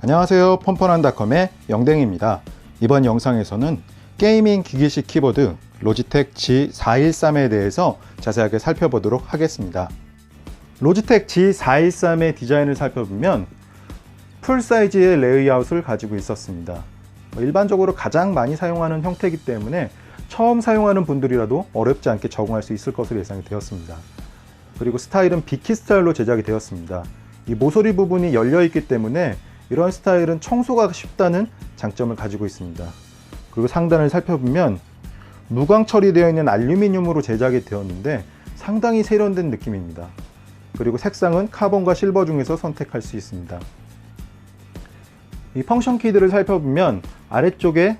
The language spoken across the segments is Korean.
안녕하세요, 펀펀한닷컴의 영댕입니다. 이번 영상에서는 게이밍 기기식 키보드 로지텍 G413에 대해서 자세하게 살펴보도록 하겠습니다. 로지텍 G413의 디자인을 살펴보면 풀사이즈의 레이아웃을 가지고 있었습니다. 일반적으로 가장 많이 사용하는 형태이기 때문에 처음 사용하는 분들이라도 어렵지 않게 적응할 수 있을 것으로 예상이 되었습니다. 그리고 스타일은 비키 스타일로 제작이 되었습니다. 이 모서리 부분이 열려 있기 때문에 이런 스타일은 청소가 쉽다는 장점을 가지고 있습니다. 그리고 상단을 살펴보면 무광 처리되어 있는 알루미늄으로 제작이 되었는데 상당히 세련된 느낌입니다. 그리고 색상은 카본과 실버 중에서 선택할 수 있습니다. 이 펑션 키들을 살펴보면 아래쪽에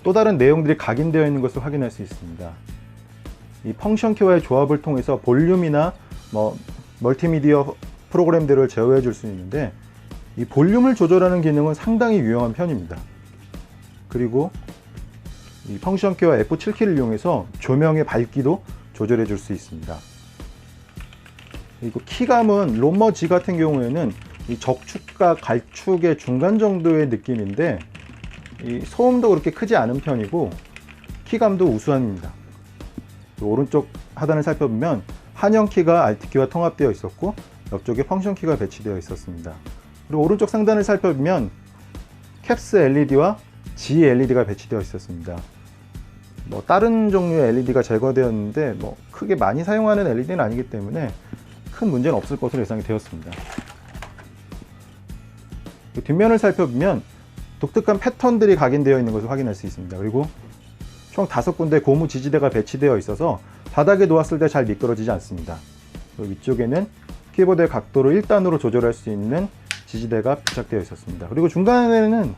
또 다른 내용들이 각인되어 있는 것을 확인할 수 있습니다. 이 펑션 키와의 조합을 통해서 볼륨이나 멀티미디어 프로그램들을 제어해 줄 수 있는데 이 볼륨을 조절하는 기능은 상당히 유용한 편입니다. 그리고 이 펑션 키와 F7키를 이용해서 조명의 밝기도 조절해 줄 수 있습니다. 그리고 키감은 롬머 G 같은 경우에는 이 적축과 갈축의 중간 정도의 느낌인데 이 소음도 그렇게 크지 않은 편이고 키감도 우수합니다. 오른쪽 하단을 살펴보면 한영 키가 Alt 키와 통합되어 있었고 옆쪽에 펑션 키가 배치되어 있었습니다. 그리고 오른쪽 상단을 살펴보면 캡스 LED와 G LED가 배치되어 있었습니다. 다른 종류의 LED가 제거되었는데 크게 많이 사용하는 LED는 아니기 때문에 큰 문제는 없을 것으로 예상이 되었습니다. 뒷면을 살펴보면 독특한 패턴들이 각인되어 있는 것을 확인할 수 있습니다. 그리고 총 5군데 고무 지지대가 배치되어 있어서 바닥에 놓았을 때 잘 미끄러지지 않습니다. 그리고 위쪽에는 키보드의 각도를 1단으로 조절할 수 있는 지지대가 부착되어 있었습니다. 그리고 중간에는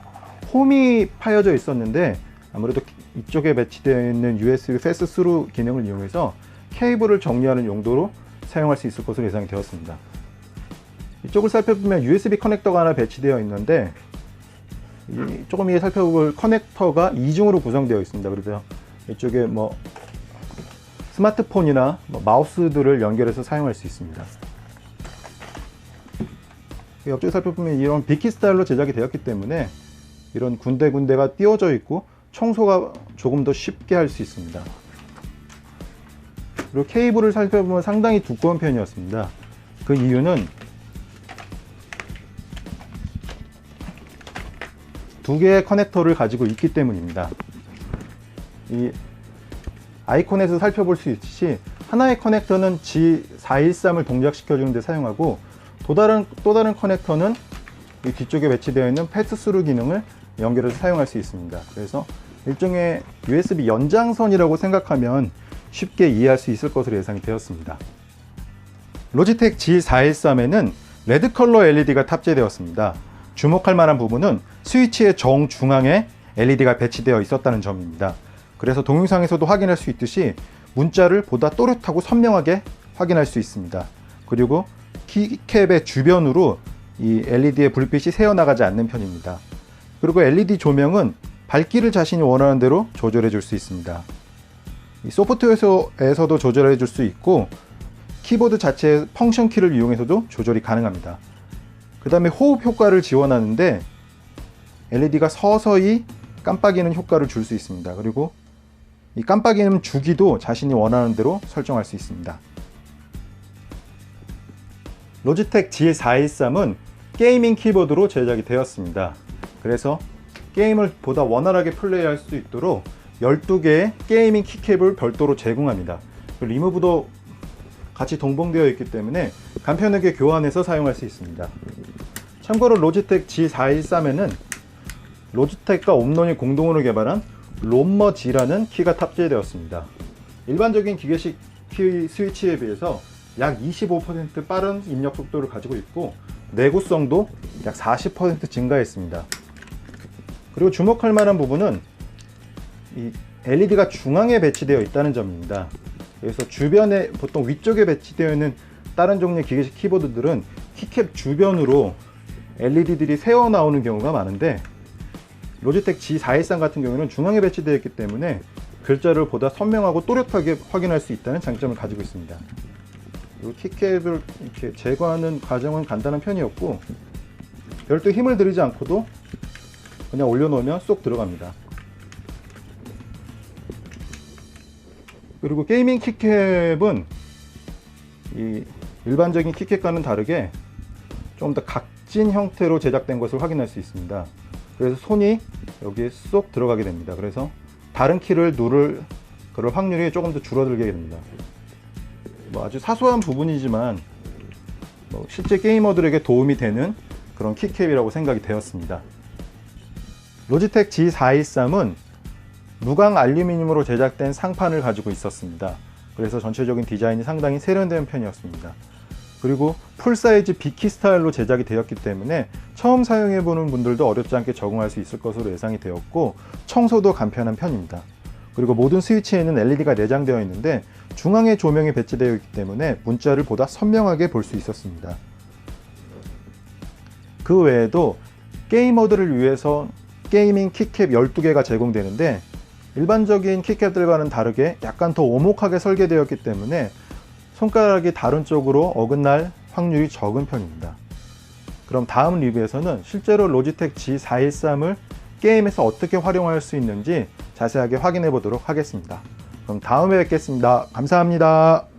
홈이 파여져 있었는데 아무래도 이쪽에 배치되어 있는 USB 패스스루 기능을 이용해서 케이블을 정리하는 용도로 사용할 수 있을 것으로 예상이 되었습니다. 이쪽을 살펴보면 USB 커넥터가 하나 배치되어 있는데 조금 위에 살펴볼 커넥터가 이중으로 구성되어 있습니다. 그래서 이쪽에 스마트폰이나 마우스들을 연결해서 사용할 수 있습니다. 옆쪽에 살펴보면 이런 비키 스타일로 제작이 되었기 때문에 이런 군데군데가 띄워져 있고 청소가 조금 더 쉽게 할 수 있습니다. 그리고 케이블을 살펴보면 상당히 두꺼운 편이었습니다. 그 이유는 두 개의 커넥터를 가지고 있기 때문입니다. 이 아이콘에서 살펴볼 수 있듯이 하나의 커넥터는 G413을 동작시켜 주는 데 사용하고 또 다른 커넥터는 이 뒤쪽에 배치되어 있는 패스스루 기능을 연결해서 사용할 수 있습니다. 그래서 일종의 USB 연장선이라고 생각하면 쉽게 이해할 수 있을 것으로 예상이 되었습니다. 로지텍 G413에는 레드 컬러 LED가 탑재되었습니다. 주목할 만한 부분은 스위치의 정중앙에 LED가 배치되어 있었다는 점입니다. 그래서 동영상에서도 확인할 수 있듯이 문자를 보다 또렷하고 선명하게 확인할 수 있습니다. 그리고 키캡의 주변으로 이 LED의 불빛이 새어나가지 않는 편입니다. 그리고 LED 조명은 밝기를 자신이 원하는 대로 조절해 줄 수 있습니다. 이 소프트웨어에서도 조절해 줄 수 있고 키보드 자체의 펑션 키를 이용해서도 조절이 가능합니다. 그 다음에 호흡 효과를 지원하는데 LED가 서서히 깜빡이는 효과를 줄 수 있습니다. 그리고 이 깜빡이는 주기도 자신이 원하는 대로 설정할 수 있습니다. 로지텍 G413은 게이밍 키보드로 제작이 되었습니다. 그래서 게임을 보다 원활하게 플레이할 수 있도록 12개의 게이밍 키캡을 별도로 제공합니다. 리무브도 같이 동봉되어 있기 때문에 간편하게 교환해서 사용할 수 있습니다. 참고로 로지텍 G413에는 로지텍과 옴론이 공동으로 개발한 롬머 G라는 키가 탑재되었습니다. 일반적인 기계식 키 스위치에 비해서 약 25% 빠른 입력 속도를 가지고 있고 내구성도 약 40% 증가했습니다. 그리고 주목할 만한 부분은 이 LED가 중앙에 배치되어 있다는 점입니다. 그래서 주변에 보통 위쪽에 배치되어 있는 다른 종류의 기계식 키보드들은 키캡 주변으로 LED들이 새어 나오는 경우가 많은데 로지텍 G413 같은 경우는 중앙에 배치되어 있기 때문에 글자를 보다 선명하고 또렷하게 확인할 수 있다는 장점을 가지고 있습니다. 이 키캡을 이렇게 제거하는 과정은 간단한 편이었고 별도 힘을 들이지 않고도 그냥 올려놓으면 쏙 들어갑니다. 그리고 게이밍 키캡은 이 일반적인 키캡과는 다르게 좀 더 각진 형태로 제작된 것을 확인할 수 있습니다. 그래서 손이 여기에 쏙 들어가게 됩니다. 그래서 다른 키를 누를 그럴 확률이 조금 더 줄어들게 됩니다. 뭐 아주 사소한 부분이지만 뭐 실제 게이머들에게 도움이 되는 그런 키캡이라고 생각이 되었습니다. 로지텍 G413은 무광 알루미늄으로 제작된 상판을 가지고 있었습니다. 그래서 전체적인 디자인이 상당히 세련된 편이었습니다. 그리고 풀사이즈 비키 스타일로 제작이 되었기 때문에 처음 사용해보는 분들도 어렵지 않게 적응할 수 있을 것으로 예상이 되었고, 청소도 간편한 편입니다. 그리고 모든 스위치에는 LED가 내장되어 있는데 중앙에 조명이 배치되어 있기 때문에 문자를 보다 선명하게 볼 수 있었습니다. 그 외에도 게이머들을 위해서 게이밍 키캡 12개가 제공되는데, 일반적인 키캡들과는 다르게 약간 더 오목하게 설계되었기 때문에 손가락이 다른 쪽으로 어긋날 확률이 적은 편입니다. 그럼 다음 리뷰에서는 실제로 로지텍 G413을 게임에서 어떻게 활용할 수 있는지 자세하게 확인해 보도록 하겠습니다. 그럼 다음에 뵙겠습니다. 감사합니다.